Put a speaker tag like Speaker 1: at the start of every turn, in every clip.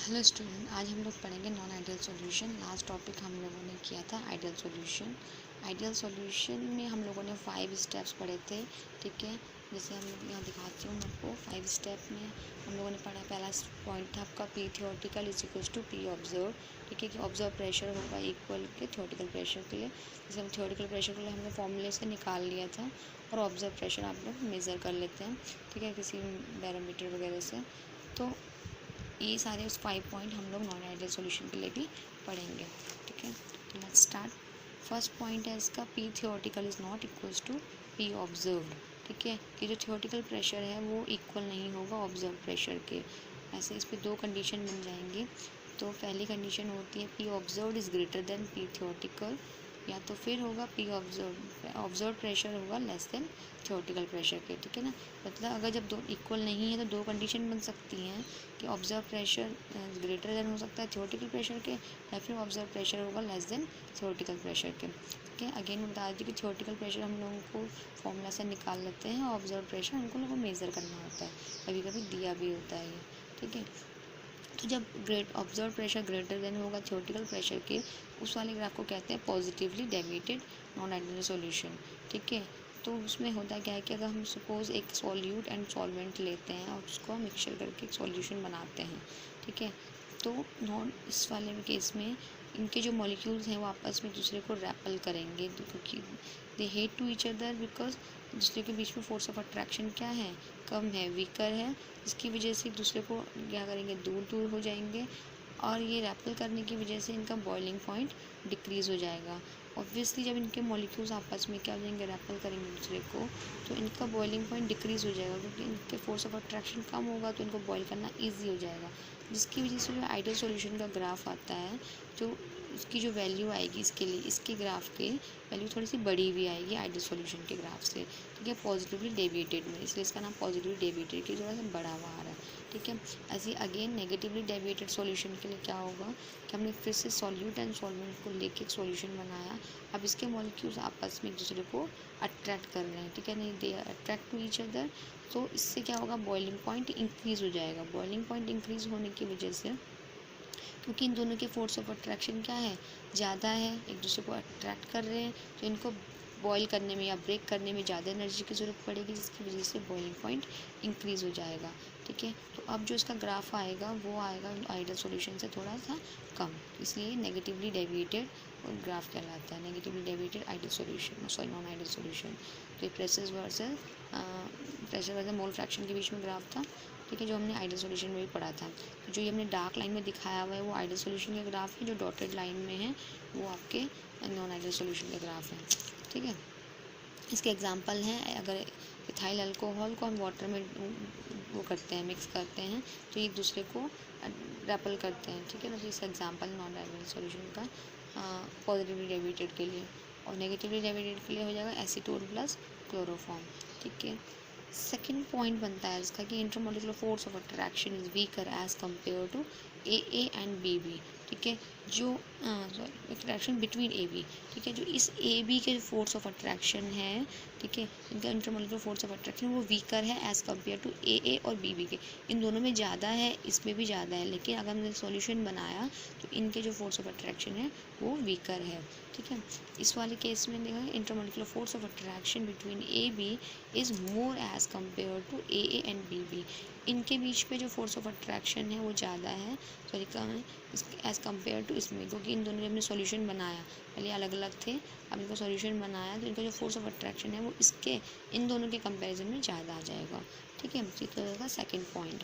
Speaker 1: Hello student, आज हम लोग पढ़ेंगे non ideal solution. Last topic हम लोगों ने किया था आइडियल सॉल्यूशन। आइडियल सॉल्यूशन में हम लोगों ने 5 स्टेप्स पढ़े थे। ठीक है, जैसे हम लोग यहाँ दिखाती हूँ आपको 5 स्टेप में हम लोगों ने पढ़ा। पहला पॉइंट था आपका P theoretical is equal to P observe. ठीक है, कि ऑब्जर्व प्रेशर होगा इक्वल के थियोरेटिकल प्रेशर के लिए। जैसे हम थियोरेटिकल प्रेशर के लिए हमने फॉर्मूले से निकाल लिया था, और ऑब्जर्व प्रेशर आप लोग मेज़र कर लेते हैं। ठीक है, किसी बैरोमीटर वगैरह से। तो ये सारे उस 5 पॉइंट हम लोग नॉन आइडियल सॉल्यूशन के लिए भी पढ़ेंगे। ठीक है, तो लेट्स स्टार्ट। फर्स्ट पॉइंट है इसका, P theoretical is not equals to P observed. ठीक है, कि जो थियोरेटिकल प्रेशर है वो इक्वल नहीं होगा ऑब्जर्व प्रेशर के। ऐसे इस पर 2 कंडीशन बन जाएंगी। तो पहली कंडीशन होती है P observed is greater than P theoretical, या तो फिर होगा पी ऑब्जर्व प्रेशर होगा लेस देन थियोरेटिकल प्रेशर के। ठीक है ना, मतलब अगर जब दो इक्वल नहीं है तो 2 कंडीशन बन सकती हैं कि ऑब्जर्व प्रेशर ग्रेटर देन हो सकता है थियोरेटिकल प्रेशर के, या फिर ऑब्जर्व प्रेशर होगा लेस देन थियोरेटिकल प्रेशर के। ठीक है, अगेन मैं बता देती हूँ कि थियोरेटिकल प्रेशर हम लोगों को फॉर्मूला से निकाल लेते हैं, ऑब्जर्व प्रेशर हमको लोगों को मेज़र करना होता है, कभी कभी दिया भी होता है ये। ठीक है, तो जब ऑब्जर्व प्रेशर ग्रेटर देन होगा थियोरेटिकल प्रेशर के, उस वाले ग्राफ को कहते हैं positively deviated non ideal solution. ठीक है, तो उसमें होता क्या है कि अगर हम सपोज एक सॉल्यूट एंड सॉल्वेंट लेते हैं और उसको हम मिक्सचर करके एक सॉल्यूशन बनाते हैं। ठीक है, तो नॉन इस वाले केस में इनके जो मॉलिक्यूल्स हैं वो आपस में दूसरे को रैपल करेंगे, क्योंकि they hate to each other, because दूसरे के बीच में फोर्स ऑफ अट्रैक्शन क्या है, कम है, वीकर है। इसकी वजह से एक दूसरे को क्या करेंगे, दूर दूर हो जाएंगे, और ये रैपल करने की वजह से इनका बॉइलिंग पॉइंट डिक्रीज़ हो जाएगा। ऑब्वियसली जब इनके मॉलिक्यूल्स आपस में क्या हो जाएंगे, रैपल करेंगे दूसरे को, तो इनका बॉइलिंग पॉइंट डिक्रीज़ हो जाएगा, क्योंकि इनके फोर्स ऑफ अट्रैक्शन कम होगा तो इनको बॉयल करना ईजी हो जाएगा। जिसकी वजह से जो आइडियल सॉल्यूशन का ग्राफ आता है, जो उसकी जो वैल्यू आएगी इसके लिए, इसके ग्राफ के वैल्यू थोड़ी सी बड़ी भी आएगी आइडियल सॉल्यूशन के ग्राफ से। ठीक है, पॉजिटिवली डेविएटेड में, इसलिए इसका नाम पॉजिटिवली डेविएटेड की थोड़ा सा बड़ा हुआ आ रहा है। ठीक है, ऐसे अगेन नेगेटिवली डेविएटेड सॉल्यूशन के लिए क्या होगा कि हमने फिर से सॉल्यूट एंड सॉल्वेंट को लेके एक सॉल्यूशन बनाया। अब इसके मॉलिक्यूल्स आपस में एक दूसरे को अट्रैक्ट कर रहे हैं। ठीक है, नहीं, they attract to each other. तो इससे क्या होगा, बॉइलिंग पॉइंट इंक्रीज़ हो जाएगा। बॉइलिंग पॉइंट इंक्रीज़ होने की वजह से, क्योंकि इन दोनों के फोर्स ऑफ अट्रैक्शन क्या है, ज़्यादा है, एक दूसरे को अट्रैक्ट कर रहे हैं, तो इनको बॉयल करने में या ब्रेक करने में ज़्यादा एनर्जी की ज़रूरत पड़ेगी, जिसकी वजह से बॉइलिंग पॉइंट इंक्रीज़ हो जाएगा। ठीक है, तो अब जो इसका ग्राफ आएगा वो आएगा आइडियल सॉल्यूशन से थोड़ा सा कम, इसलिए नेगेटिवली डेविएटेड ग्राफ कहलाता है, negatively deviated ideal solution, sorry non ideal solution. तो ये प्रेशर वर्सेस मोल फ्रैक्शन के बीच में ग्राफ था। ठीक है, जो हमने आइडियल सॉल्यूशन में भी पढ़ा था। तो जो ये हमने डार्क लाइन में दिखाया हुआ है वो आइडियल सॉल्यूशन के ग्राफ है, जो डॉटेड लाइन में है वो आपके नॉन आइडियल सॉल्यूशन के ग्राफ हैं। ठीक है, इसके एग्जांपल हैं, अगर इथाइल अल्कोहल को हम वाटर में वो करते हैं, मिक्स करते हैं, तो एक दूसरे को रैपल करते हैं। ठीक है ना, तो इसका एग्जांपल नॉन आइडियल सॉल्यूशन का पॉजिटिवली डेविएटेड के लिए, और नेगेटिवली डेविएटेड के लिए हो जाएगा एसीटोन प्लस क्लोरोफॉर्म। ठीक है, सेकेंड पॉइंट बनता है इसका कि intermolecular force of attraction is weaker as compare to A and B B. ठीक है, जो अट्रैक्शन बिटवीन ए बी। ठीक है, जो इस ए बी के फोर्स ऑफ अट्रैक्शन है, ठीक है, इनका इंटरमोलिकुलर फोर्स ऑफ अट्रैक्शन वो वीकर है एज कम्पेयर टू ए और बी के। इन दोनों में ज़्यादा है, इसमें भी ज़्यादा है, लेकिन अगर हमने सॉल्यूशन बनाया तो इनके जो फोर्स ऑफ अट्रैक्शन है वो वीकर है। ठीक है, इस वाले केस में देखा, intermolecular force of attraction between A B is more as compare to A and B B. इनके बीच पे जो फोर्स ऑफ अट्रैक्शन है वो ज़्यादा है, सॉरी कम है एज़ कम्पेयर टू इसमें, क्योंकि इन दोनों ने हमने सॉल्यूशन बनाया, पहले अलग अलग थे, अब इनको सॉल्यूशन बनाया, तो इनका जो फोर्स ऑफ अट्रैक्शन है वो इसके इन दोनों के कंपैरिजन में ज़्यादा आ जाएगा। ठीक है, ये तो होगा सेकेंड पॉइंट।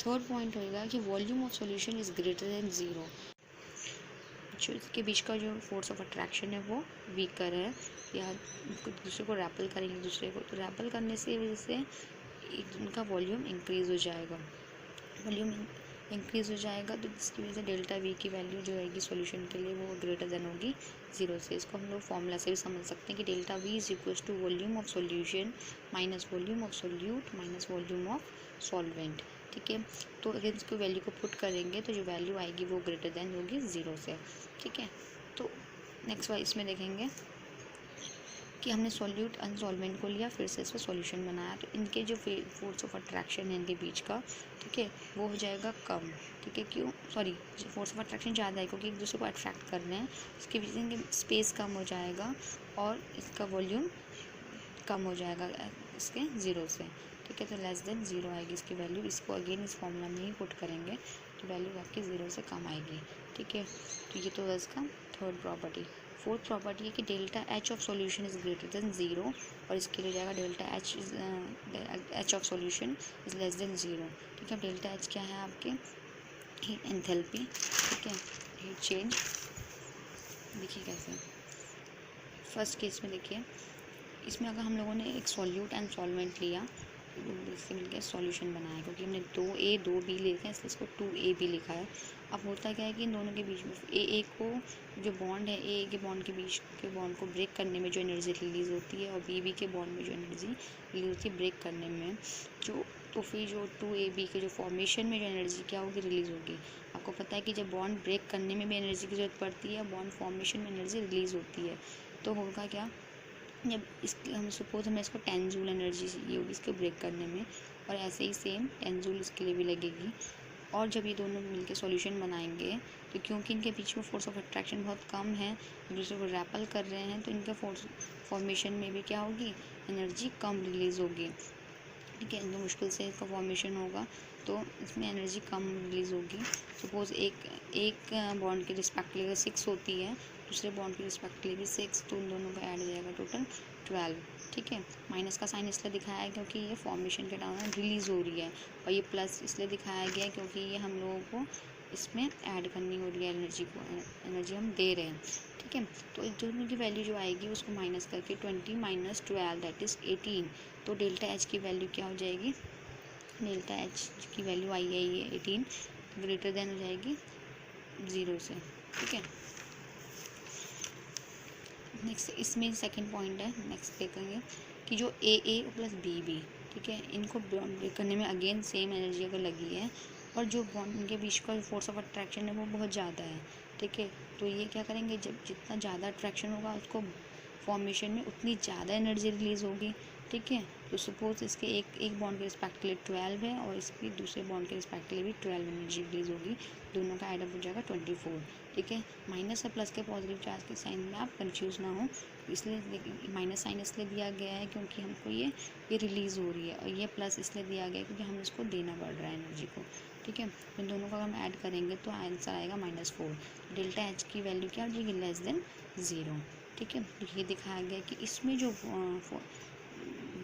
Speaker 1: थर्ड पॉइंट होएगा कि volume of solution is greater than zero. जो इसके बीच का जो फोर्स ऑफ अट्रैक्शन है वो वीकर है, या दूसरे को रैपल करेंगे दूसरे को, तो रैपल करने से वजह से इनका वॉल्यूम इंक्रीज़ हो जाएगा। वॉल्यूम इंक्रीज़ हो जाएगा तो जिसकी वजह से डेल्टा वी की वैल्यू जो रहेगी सॉल्यूशन के लिए वो ग्रेटर देन होगी ज़ीरो से। इसको हम लोग फॉर्मूला से भी समझ सकते हैं कि delta V is equal to volume of solution minus volume of solute minus volume of solvent. ठीक है, तो अगर इसको वैल्यू को पुट करेंगे तो जो वैल्यू आएगी वो ग्रेटर देन होगी ज़ीरो से। ठीक है, तो नेक्स्ट वाइज इसमें देखेंगे कि हमने सॉल्यूट अनसॉल्वेंट को लिया, फिर से इस पर सॉल्यूशन बनाया, तो इनके जो फोर्स ऑफ अट्रैक्शन है इनके बीच का, ठीक है, वो हो जाएगा कम, ठीक है। क्यों, सॉरी, फोर्स ऑफ अट्रैक्शन ज़्यादा है क्योंकि एक दूसरे को अट्रैक्ट कर रहे हैं, उसके बीच इनके स्पेस कम हो जाएगा और इसका वॉल्यूम कम हो जाएगा इसके ज़ीरो से, ठीक है। तो लेस देन ज़ीरो आएगी इसकी वैल्यू। इसको अगेन इस फॉर्मूला में ही पुट करेंगे तो वैल्यू आपकी ज़ीरो से कम आएगी, ठीक है। तो ये तो इसका थर्ड प्रॉपर्टी। फोर्थ प्रॉपर्टी है कि delta H of solution is greater than zero, और इसके लिए जाएगा delta H of solution is less than zero, ठीक है। डेल्टा एच क्या है आपके, हीट एंथैल्पी, ठीक है, हीट चेंज। देखिए कैसे, फर्स्ट केस में देखिए, इसमें अगर हम लोगों ने एक सॉल्यूट एंड सॉल्वेंट लिया, इससे मिलकर सॉल्यूशन बनाया, क्योंकि हमने 2A 2B लिखे हैं इसलिए इसको 2AB लिखा है। अब होता क्या है कि इन दोनों के बीच में ए को जो बॉन्ड है, ए के बॉन्ड के बीच के बॉन्ड को ब्रेक करने में जो एनर्जी रिलीज़ होती है, और बी के बॉन्ड में जो एनर्जी रिलीज होती है ब्रेक करने में, तो फिर जो 2AB के जो फॉर्मेशन में जो एनर्जी क्या होगी, रिलीज़ होगी। आपको पता है कि जब बॉन्ड ब्रेक करने में भी एनर्जी की ज़रूरत पड़ती है, बॉन्ड फॉर्मेशन में एनर्जी रिलीज़ होती है, तो होगा क्या, जब इसके हम सपोज हमें इसको 10 जूल एनर्जी चाहिए होगी इसको ब्रेक करने में, और ऐसे ही सेम 10 जूल इसके लिए भी लगेगी। और जब ये दोनों मिलकर सॉल्यूशन बनाएंगे, तो क्योंकि इनके बीच में फोर्स ऑफ अट्रैक्शन बहुत कम है, एक दूसरे को रैपल कर रहे हैं, तो इनका फोर्स फॉर्मेशन में भी क्या होगी, एनर्जी कम रिलीज़ होगी, ठीक है। इनको मुश्किल से इसका फॉर्मेशन होगा तो इसमें एनर्जी कम रिलीज़ होगी। सपोज़ एक बॉन्ड के रिस्पेक्टली 6 होती है, दूसरे बॉन्ड के रिस्पेक्टली भी 6, तो उन दोनों का ऐड हो जाएगा टोटल 12, ठीक है। माइनस का साइन इसलिए दिखाया है क्योंकि ये फॉर्मेशन के दौरान रिलीज़ हो रही है, और ये प्लस इसलिए दिखाया गया है क्योंकि ये हम लोगों को इसमें ऐड करनी हो रही है एनर्जी को, एनर्जी हम दे रहे हैं, ठीक है। तो दोनों की वैल्यू जो आएगी उसको माइनस करके 20 - 12 दैट इज़ 18, तो डेल्टा एच की वैल्यू क्या हो जाएगी, डेल्टा एच की वैल्यू आई है ये 18, ग्रेटर देन हो जाएगी 0 से, ठीक है। नेक्स्ट इसमें सेकंड पॉइंट है, नेक्स्ट देखेंगे कि जो ए प्लस बी, ठीक है, इनको ब्रेक करने में अगेन सेम एनर्जी अगर लगी है, और जो बॉन्ड इनके बीच का फोर्स ऑफ अट्रैक्शन है वो बहुत ज़्यादा है, ठीक है। तो ये क्या करेंगे, जब जितना ज़्यादा अट्रैक्शन होगा उसको फॉर्मेशन में उतनी ज़्यादा एनर्जी रिलीज़ होगी, ठीक है। तो सपोज इसके एक बॉन्ड के रिस्पेक्टली 12 है, और इसकी दूसरे बॉन्ड के रिस्पेक्टली भी 12 एनर्जी रिलीज़ होगी, दोनों का एडअप हो जाएगा 24, ठीक है। माइनस और प्लस के पॉजिटिव चार्ज के साइन में आप कंफ्यूज ना हो, इसलिए माइनस साइन इसलिए दिया गया है क्योंकि हमको ये रिलीज़ हो रही है, और ये प्लस इसलिए दिया गया है क्योंकि हमें इसको देना पड़ रहा है एनर्जी को, ठीक है। इन दोनों का हम ऐड करेंगे तो आंसर आएगा -4। डेल्टा एच की वैल्यू क्या हो जाएगी, लेस देन 0, ठीक है। तो ये दिखाया गया कि इसमें जो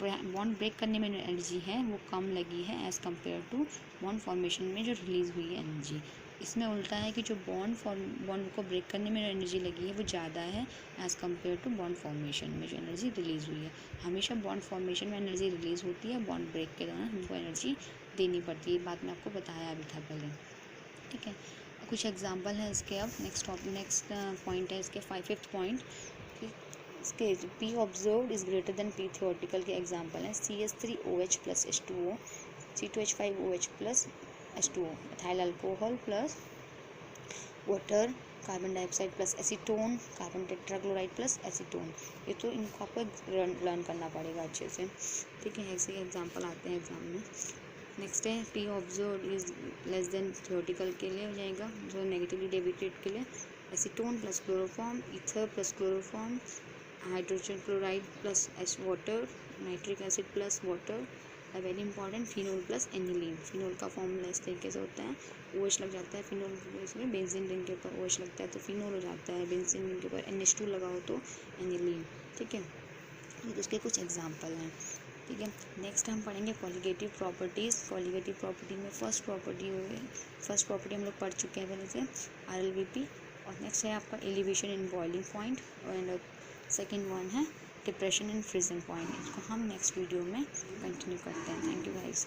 Speaker 1: बॉन्ड ब्रेक करने में एनर्जी है वो कम लगी है as compare to bond formation में जो रिलीज़ हुई है एनर्जी। इसमें उल्टा है कि जो बॉन्ड को ब्रेक करने में एनर्जी लगी है वो ज़्यादा है as compare to bond formation में जो एनर्जी रिलीज़ हुई है। हमेशा बॉन्ड फॉर्मेशन में एनर्जी रिलीज़ होती है, बॉन्ड ब्रेक के दौरान हमको एनर्जी देनी पड़ती है, बात मैं आपको बताया भी था पहले, ठीक है। कुछ एग्जाम्पल है इसके। अब नेक्स्ट पॉइंट है इसके 5th पॉइंट, इसके P observed is greater than P theoretical के एग्जाम्पल हैं CH3OH plus H2O, C2H5OH plus H2O, ethyl alcohol plus water, carbon dioxide plus acetone, carbon tetrachloride plus acetone. ये तो इनको आपको लर्न करना पड़ेगा अच्छे से, ठीक है। ऐसे एग्जाम्पल आते हैं एग्जाम में। नेक्स्ट है P observed is less than theoretical के लिए हो जाएगा, जो नेगेटिवली डेविएटेड के लिए acetone plus chloroform, ether plus chloroform, hydrogen chloride plus water, nitric acid plus water, very important phenol plus aniline. Phenol का फॉर्मूला इस तरीके से होता है, OH लग जाता है फिनोल, इसमें बेंजीन रिंग के ऊपर OH लगता है तो फिनोल हो जाता है, बेंजीन रिंग के ऊपर NH2 लगा हो तो एनिलीन, ठीक है। तो इसके कुछ एग्जाम्पल हैं, ठीक है। नेक्स्ट हम पढ़ेंगे कॉलिगेटिव प्रॉपर्टीज़। कॉलिगेटिव प्रॉपर्टी में फर्स्ट प्रॉपर्टी हम लोग पढ़ चुके हैं पहले से, RLVP, और नेक्स्ट है आपका elevation in boiling point, and second one है डिप्रेशन इन फ्रीजिंग पॉइंट। इसको हम नेक्स्ट वीडियो में कंटिन्यू करते हैं। Thank you guys.